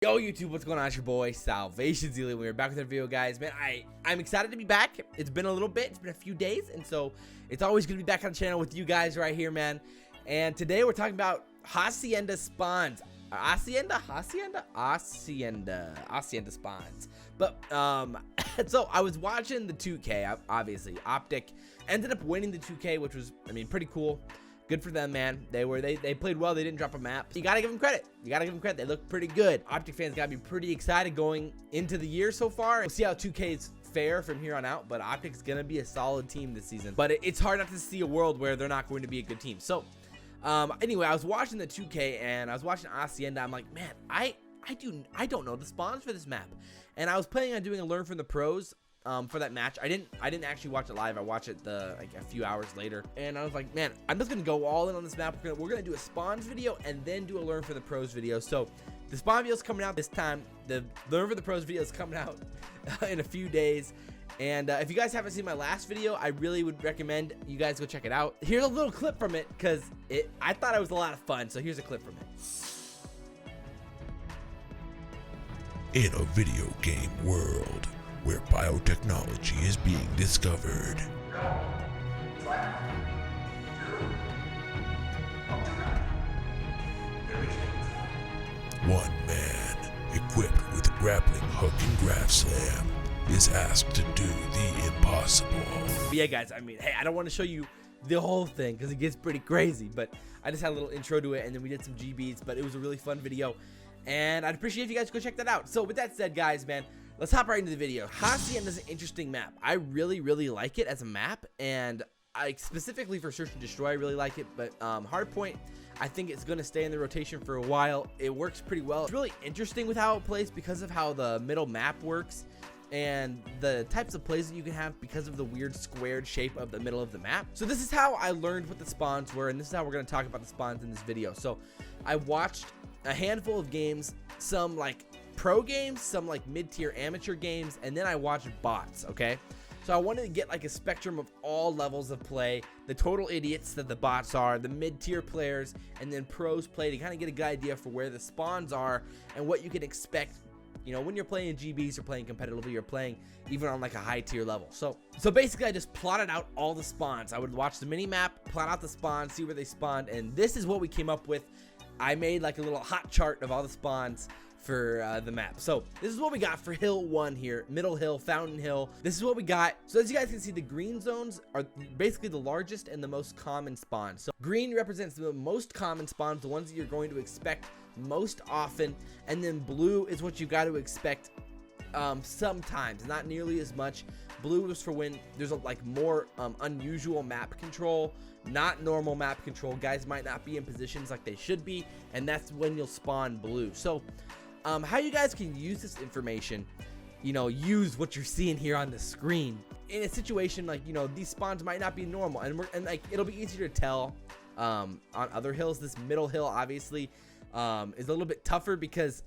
Yo YouTube, what's going on? It's your boy Salvationselite. We're back with a video, guys. Man, I'm excited to be back. It's been a little bit, it's been a few days, and so it's always gonna be back on the channel with you guys right here, man. And today we're talking about Hacienda Spawns. Hacienda Spawns. But so I was watching the 2K, obviously. Optic ended up winning the 2K, which was, I mean, pretty cool. Good for them, man. They played well. They didn't drop a map. You gotta give them credit. They look pretty good. Optic fans gotta be pretty excited going into the year so far. We'll see how 2K's fare from here on out, but Optic's gonna be a solid team this season. But it's hard not to see a world where they're not going to be a good team. So anyway, I was watching the 2K and I was watching Hacienda. I'm like, man, I don't know the spawns for this map. And I was planning on doing a learn from the pros for that match. I didn't actually watch it live. I watched it like a few hours later, and I was like, man, I'm just gonna go all in on this map. We're gonna do a spawns video and then do a learn for the pros video. So the spawn video is coming out this time. The learn for the pros video is coming out in a few days. And if you guys haven't seen my last video, I really would recommend you guys go check it out. Here's a little clip from it because I thought it was a lot of fun. So here's a clip from it. In a video game world where biotechnology is being discovered, one man equipped with a grappling hook and grab slam is asked to do the impossible. But yeah, guys, I mean, hey, I don't want to show you the whole thing because it gets pretty crazy, but I just had a little intro to it, and then we did some GBs, but it was a really fun video, and I'd appreciate if you guys go check that out. So with that said, guys, man, let's hop right into the video. Hacienda is an interesting map. I really like it as a map, and I specifically for Search and Destroy, I really like it, but Hardpoint, I think it's going to stay in the rotation for a while. It works pretty well. It's really interesting with how it plays because of how the middle map works and the types of plays that you can have because of the weird squared shape of the middle of the map. So this is how I learned what the spawns were, and this is how we're going to talk about the spawns in this video. So I watched a handful of games, some like pro games, some like mid-tier amateur games, and then I watched bots. Okay, so I wanted to get like a spectrum of all levels of play, the total idiots that the bots are, the mid-tier players, and then pros play, to kind of get a good idea for where the spawns are and what you can expect, you know, when you're playing GBs or playing competitively or playing even on like a high tier level. So basically I just plotted out all the spawns. I would watch the mini map, plot out the spawns, see where they spawned, and this is what we came up with. I made like a little hot chart of all the spawns for the map. So this is what we got for Hill 1 here, Middle Hill, Fountain Hill. This is what we got. So as you guys can see, the green zones are basically the largest and the most common spawns. So green represents the most common spawns, the ones that you're going to expect most often, and then blue is what you got to expect sometimes, not nearly as much. Blue is for when there's like more unusual map control, not normal map control. Guys might not be in positions like they should be, and that's when you'll spawn blue. So how you guys can use this information, you know, use what you're seeing here on the screen in a situation like, you know, these spawns might not be normal, and like it'll be easier to tell on other hills. This middle hill obviously is a little bit tougher because,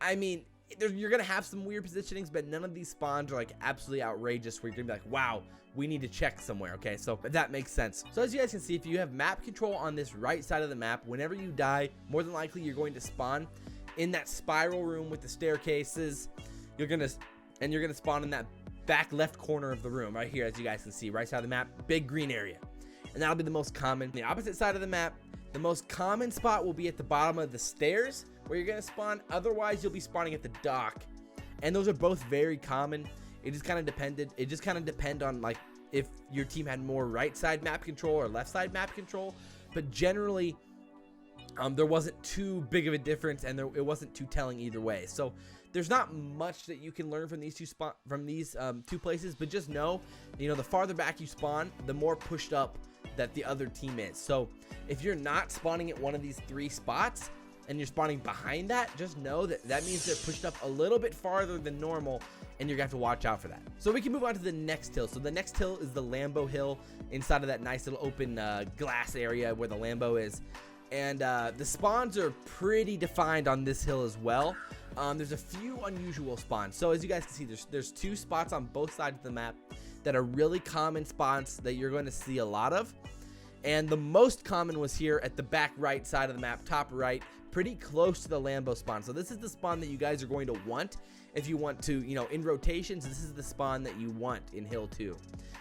I mean, you're gonna have some weird positionings, but none of these spawns are like absolutely outrageous where you're gonna be like, wow, we need to check somewhere. Okay, so that makes sense. So as you guys can see, if you have map control on this right side of the map, whenever you die, more than likely you're going to spawn in that spiral room with the staircases. You're gonna spawn in that back left corner of the room right here, as you guys can see, right side of the map, big green area, and that'll be the most common. The opposite side of the map, the most common spot will be at the bottom of the stairs where you're gonna spawn. Otherwise you'll be spawning at the dock, and those are both very common. It just kind of depend on like if your team had more right side map control or left side map control, but generally there wasn't too big of a difference, and it wasn't too telling either way. So there's not much that you can learn from these two places, but just know, you know, the farther back you spawn, the more pushed up that the other team is. So if you're not spawning at one of these three spots and you're spawning behind that, just know that means they're pushed up a little bit farther than normal, and you're gonna have to watch out for that. So we can move on to the next hill. So the next hill is the Lambo Hill, inside of that nice little open glass area where the Lambo is. And the spawns are pretty defined on this hill as well. There's a few unusual spawns. So as you guys can see, there's two spots on both sides of the map that are really common spots that you're going to see a lot of. And the most common was here at the back right side of the map, top right, pretty close to the Lambo spawn. So this is the spawn that you guys are going to want if you want to, you know, in rotations. This is the spawn that you want in Hill 2.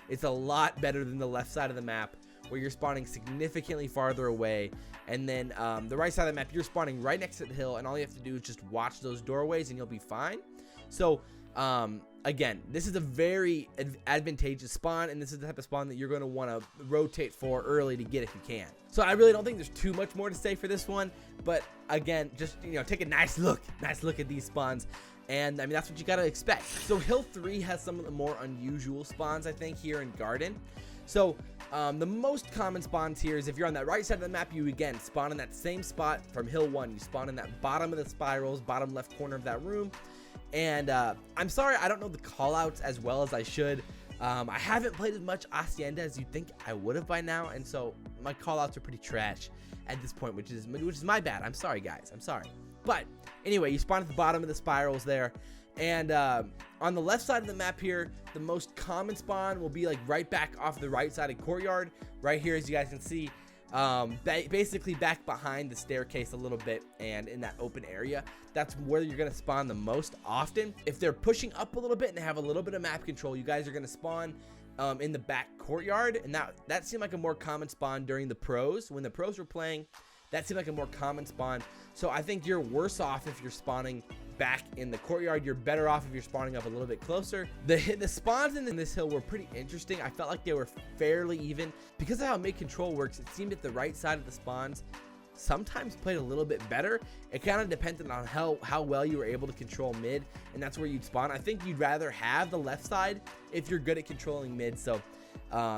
It's a lot better than the left side of the map, where you're spawning significantly farther away, and then the right side of the map, you're spawning right next to the hill, and all you have to do is just watch those doorways and you'll be fine. So again, this is a very advantageous spawn, and this is the type of spawn that you're going to want to rotate for early to get if you can. So I really don't think there's too much more to say for this one, but again, just, you know, take a nice look at these spawns. And I mean, that's what you got to expect. So Hill 3 has some of the more unusual spawns, I think, here in Garden. So the most common spawns here is if you're on that right side of the map, you again spawn in that same spot from Hill 1. You spawn in that bottom of the spirals, bottom left corner of that room. And I'm sorry, I don't know the callouts as well as I should. I haven't played as much Hacienda as you'd think I would have by now, and so my callouts are pretty trash at this point, which is my bad. I'm sorry, guys. I'm sorry. But anyway, you spawn at the bottom of the spirals there, and on the left side of the map here, the most common spawn will be like right back off the right side of courtyard, right here, as you guys can see. Basically back behind the staircase a little bit and in that open area. That's where you're going to spawn the most often. If they're pushing up a little bit and they have a little bit of map control, you guys are going to spawn in the back courtyard, and that seemed like a more common spawn during the pros. When the pros were playing, that seemed like a more common spawn. So I think you're worse off if you're spawning back in the courtyard. You're better off if you're spawning up a little bit closer. The spawns in this hill were pretty interesting. I felt like they were fairly even. Because of how mid control works, it seemed that the right side of the spawns sometimes played a little bit better. It kind of depended on how well you were able to control mid, and that's where you'd spawn. I think you'd rather have the left side if you're good at controlling mid. So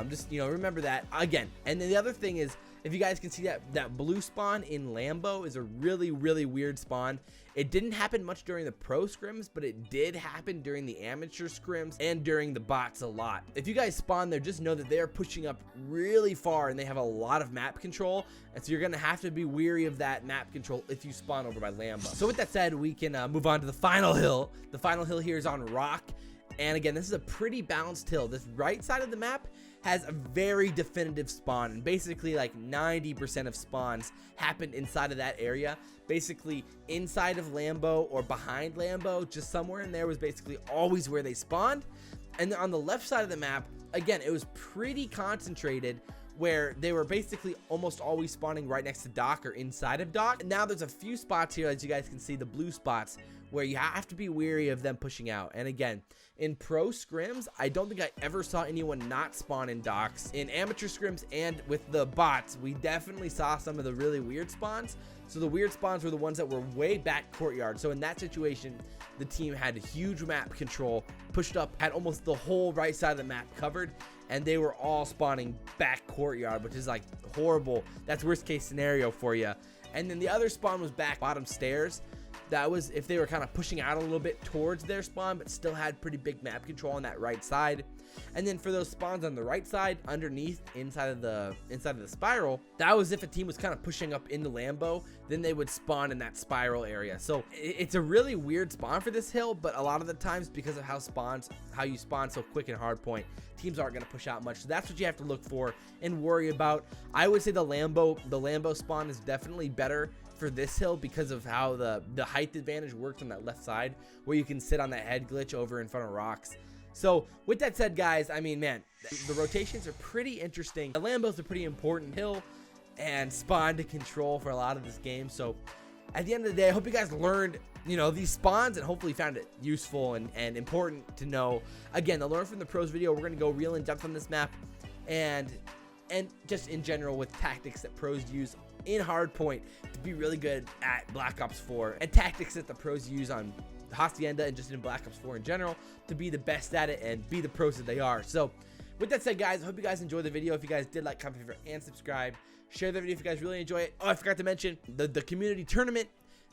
just, you know, remember that again. And then the other thing is, if you guys can see that blue spawn in Lambo is a really weird spawn. It didn't happen much during the pro scrims, but it did happen during the amateur scrims and during the bots a lot. If you guys spawn there, just know that they are pushing up really far and they have a lot of map control, and so you're gonna have to be weary of that map control if you spawn over by Lambo. So with that said, we can move on to the final hill. The final hill here is on rock, and again, this is a pretty balanced hill. This right side of the map has a very definitive spawn, and basically like 90% of spawns happened inside of that area. Basically inside of Lambo or behind Lambo, just somewhere in there was basically always where they spawned. And then on the left side of the map, again, it was pretty concentrated, where they were basically almost always spawning right next to dock or inside of dock. And now there's a few spots here, as you guys can see, the blue spots, where you have to be wary of them pushing out. And again, in pro scrims, I don't think I ever saw anyone not spawn in docks. In amateur scrims and with the bots, we definitely saw some of the really weird spawns. So the weird spawns were the ones that were way back courtyard. So in that situation, the team had huge map control, pushed up, had almost the whole right side of the map covered, and they were all spawning back courtyard, which is like horrible. That's worst case scenario for you. And then the other spawn was back bottom stairs. That was if they were kind of pushing out a little bit towards their spawn, but still had pretty big map control on that right side. And then for those spawns on the right side, underneath, inside of the spiral, that was if a team was kind of pushing up into Lambo, then they would spawn in that spiral area. So it's a really weird spawn for this hill, but a lot of the times, because of how you spawn so quick in hardpoint, teams aren't going to push out much. So that's what you have to look for and worry about. I would say the Lambo spawn is definitely better for this hill because of how the height advantage works on that left side, where you can sit on that head glitch over in front of rocks. So with that said, guys, I mean, man, the rotations are pretty interesting. The Lambo's a pretty important hill and spawn to control for a lot of this game. So at the end of the day, I hope you guys learned, you know, these spawns, and hopefully found it useful and important to know. Again, to learn from the pros video, we're going to go real in depth on this map and just in general with tactics that pros use in hardpoint to be really good at Black Ops 4, and tactics that the pros use on Hacienda and just in Black Ops 4 in general to be the best at it and be the pros that they are. So with that said, guys, I hope you guys enjoyed the video. If you guys did, like, comment, favorite, and subscribe. Share the video if you guys really enjoy it. Oh, I forgot to mention the community tournament.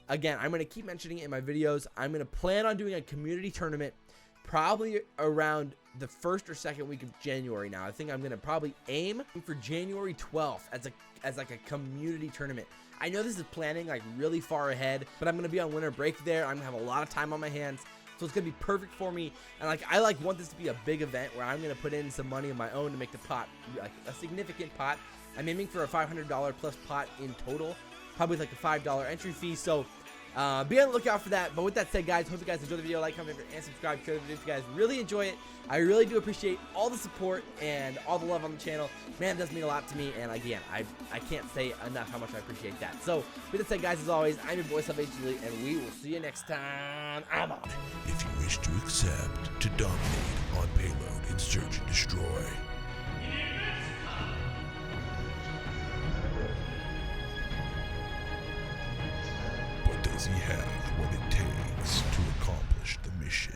Again, I'm going to keep mentioning it in my videos. I'm going to plan on doing a community tournament probably around the first or second week of January. Now I think I'm going to probably aim for January 12th as like a community tournament. I know this is planning like really far ahead, but I'm going to be on winter break there. I'm going to have a lot of time on my hands, so it's going to be perfect for me. And like I want this to be a big event where I'm going to put in some money of my own to make the pot like a significant pot. I'm aiming for a $500 plus pot in total, probably like a $5 entry fee. So be on the lookout for that. But with that said, guys, hope you guys enjoy the video. Like, comment, and subscribe. Share the video if you guys really enjoy it. I really do appreciate all the support and all the love on the channel. Man, it does mean a lot to me. And again, I can't say enough how much I appreciate that. So with that said, guys, as always, I'm your boy Salvationselite, and we will see you next time. I'm out. If you wish to accept, to dominate on payload in search and destroy. But does he have what it takes to accomplish the mission?